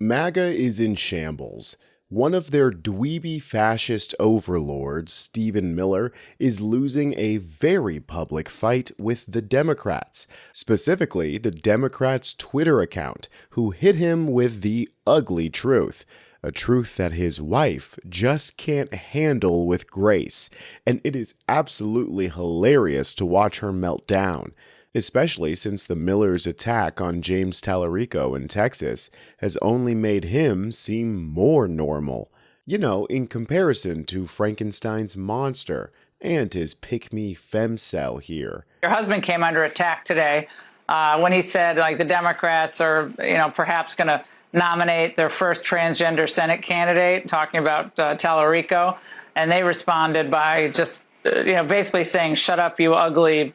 MAGA is in shambles. One of their dweeby fascist overlords, Stephen Miller, is losing a very public fight with the Democrats, specifically the Democrats' Twitter account, who hit him with the ugly truth. A truth that his wife just can't handle with grace, and it is absolutely hilarious to watch her melt down, especially since the Millers' attack on James Talarico in Texas has only made him seem more normal. You know, in comparison to Frankenstein's monster and his pick-me femcel here. Your husband came under attack today when he said, like, the Democrats are, perhaps going to nominate their first transgender Senate candidate, talking about Talarico, and they responded by just, basically saying, "Shut up, you ugly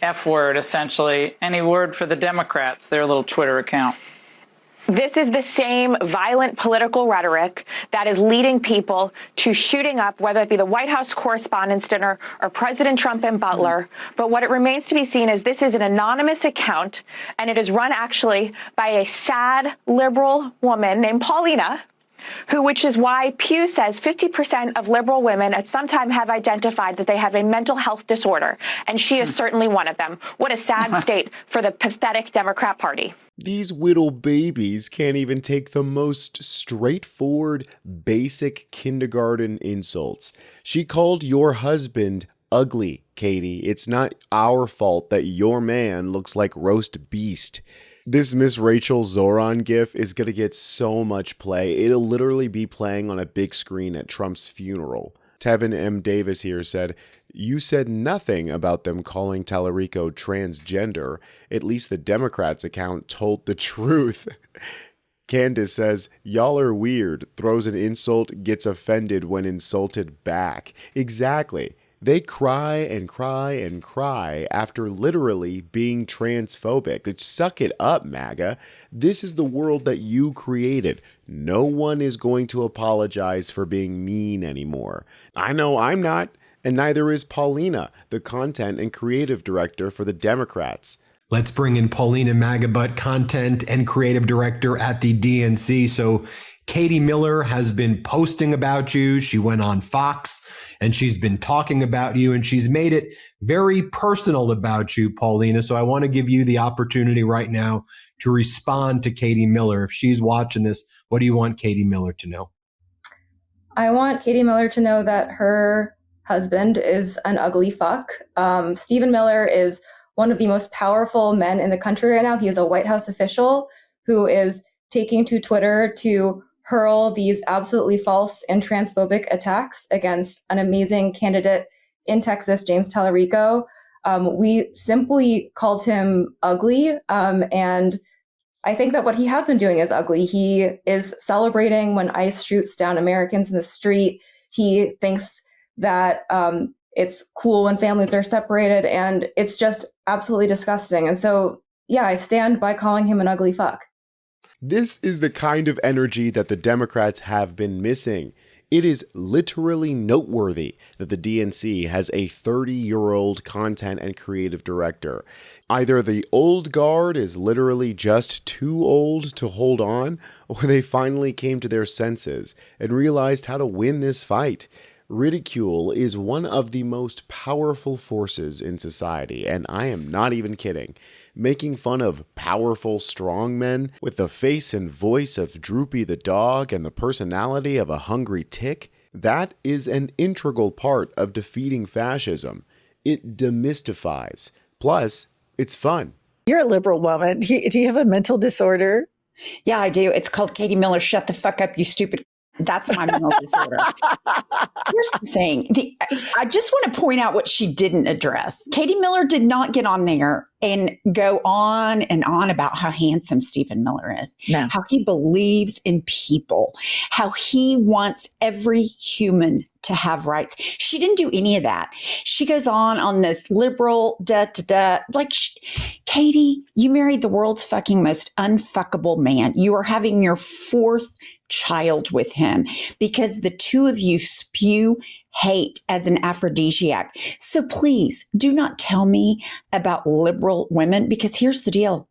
F word," essentially. Any word for the Democrats, their little Twitter account? This is the same violent political rhetoric that is leading people to shooting up, whether it be the White House Correspondents' Dinner or President Trump and Butler. But what it remains to be seen is this is an anonymous account, and it is run actually by a sad liberal woman named Paulina, which is why Pew says 50% of liberal women at some time have identified that they have a mental health disorder, and she is certainly one of them. What a sad state for the pathetic Democrat Party. These little babies can't even take the most straightforward, basic kindergarten insults. She called your husband ugly, Katie. It's not our fault that your man looks like roast beast. This Miss Rachel Zoran gif is going to get so much play. It'll literally be playing on a big screen at Trump's funeral. Tevin M. Davis here said, "You said nothing about them calling Talarico transgender. At least the Democrats' account told the truth." Candace says, "Y'all are weird. Throws an insult, gets offended when insulted back." Exactly. They cry and cry and cry after literally being transphobic. Suck it up, MAGA. This is the world that you created. No one is going to apologize for being mean anymore. I know I'm not, and neither is Paulina, the content and creative director for the Democrats. Let's bring in Paulina, MAGA Butt, content and creative director at the DNC. So Katie Miller has been posting about you. She went on Fox and she's been talking about you, and she's made it very personal about you, Paulina. So I want to give you the opportunity right now to respond to Katie Miller. If she's watching this, what do you want Katie Miller to know? I want Katie Miller to know that her husband is an ugly fuck. Stephen Miller is one of the most powerful men in the country right now. He is a White House official who is taking to Twitter to hurl these absolutely false and transphobic attacks against an amazing candidate in Texas, James Talarico. We simply called him ugly, and I think that what he has been doing is ugly. He is celebrating when ICE shoots down Americans in the street. He thinks that it's cool when families are separated, and it's just absolutely disgusting. And so, yeah, I stand by calling him an ugly fuck. This is the kind of energy that the Democrats have been missing. It is literally noteworthy that the DNC has a 30-year-old content and creative director. Either the old guard is literally just too old to hold on, or they finally came to their senses and realized how to win this fight. Ridicule is one of the most powerful forces in society, and I am not even kidding. Making fun of powerful, strong men with the face and voice of Droopy the dog and the personality of a hungry tick, that is an integral part of defeating fascism. It demystifies. Plus, it's fun. You're a liberal woman. Do you have a mental disorder? Yeah, I do. It's called Katie Miller. Shut the fuck up, you stupid. That's my mental disorder. Here's the thing. I just want to point out what she didn't address. Katie Miller did not get on there and go on and on about how handsome Stephen Miller is, no. How he believes in people, how he wants every human to have rights. She didn't do any of that. She goes on this liberal like, Katie, you married the world's fucking most unfuckable man. You are having your fourth child with him because the two of you spew hate as an aphrodisiac. So please do not tell me about liberal women, because here's the deal.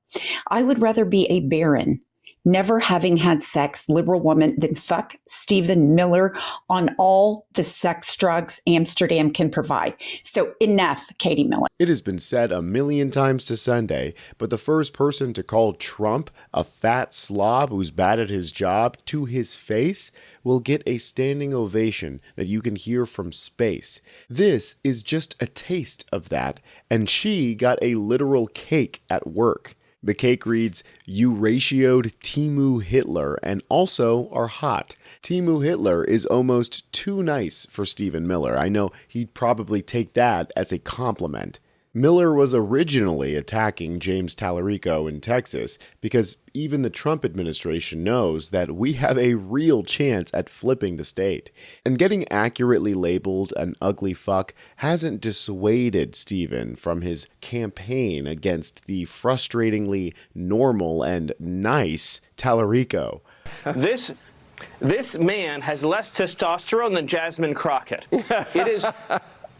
I would rather be a baron never having had sex, liberal woman, then fuck Stephen Miller on all the sex drugs Amsterdam can provide. So enough, Katie Miller. It has been said a million times to Sunday, but the first person to call Trump a fat slob who's bad at his job to his face will get a standing ovation that you can hear from space. This is just a taste of that, and she got a literal cake at work. The cake reads, "You ratioed Timu Hitler and also are hot." Timu Hitler is almost too nice for Stephen Miller. I know he'd probably take that as a compliment. Miller was originally attacking James Talarico in Texas because even the Trump administration knows that we have a real chance at flipping the state. And getting accurately labeled an ugly fuck hasn't dissuaded Stephen from his campaign against the frustratingly normal and nice Talarico. This man has less testosterone than Jasmine Crockett.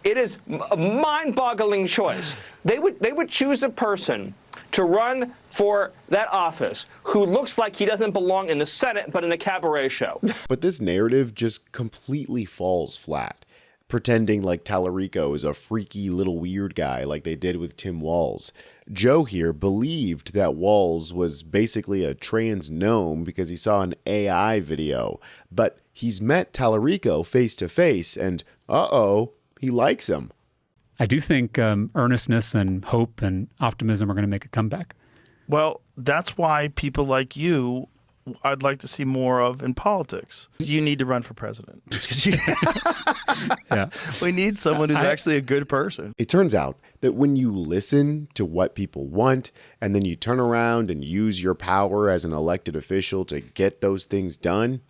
It is a mind-boggling choice. They would choose a person to run for that office who looks like he doesn't belong in the Senate but in a cabaret show. But this narrative just completely falls flat, pretending like Talarico is a freaky little weird guy like they did with Tim Walz. Joe here believed that Walz was basically a trans gnome because he saw an AI video, but he's met Talarico face to face and he likes him. I do think earnestness and hope and optimism are going to make a comeback. Well, that's why people like you, I'd like to see more of in politics. You need to run for president. Yeah. We need someone who's actually a good person. It turns out that when you listen to what people want and then you turn around and use your power as an elected official to get those things done,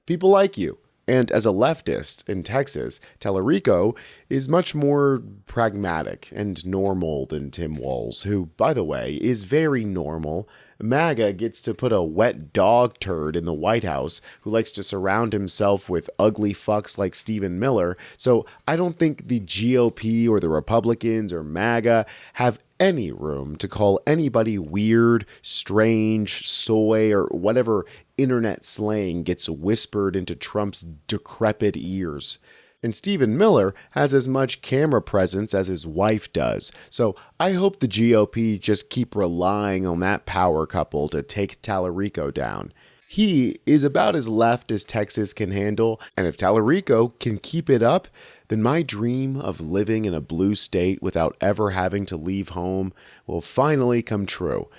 people like you. And as a leftist in Texas, Talarico is much more pragmatic and normal than Tim Walz, who, by the way, is very normal. MAGA gets to put a wet dog turd in the White House who likes to surround himself with ugly fucks like Stephen Miller, so I don't think the GOP or the Republicans or MAGA have any room to call anybody weird, strange, soy, or whatever internet slang gets whispered into Trump's decrepit ears. And Stephen Miller has as much camera presence as his wife does, so I hope the GOP just keep relying on that power couple to take Talarico down. He is about as left as Texas can handle, and if Talarico can keep it up, then my dream of living in a blue state without ever having to leave home will finally come true.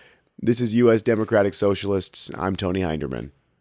This is U.S. Democratic Socialists. I'm Tony Hinderman.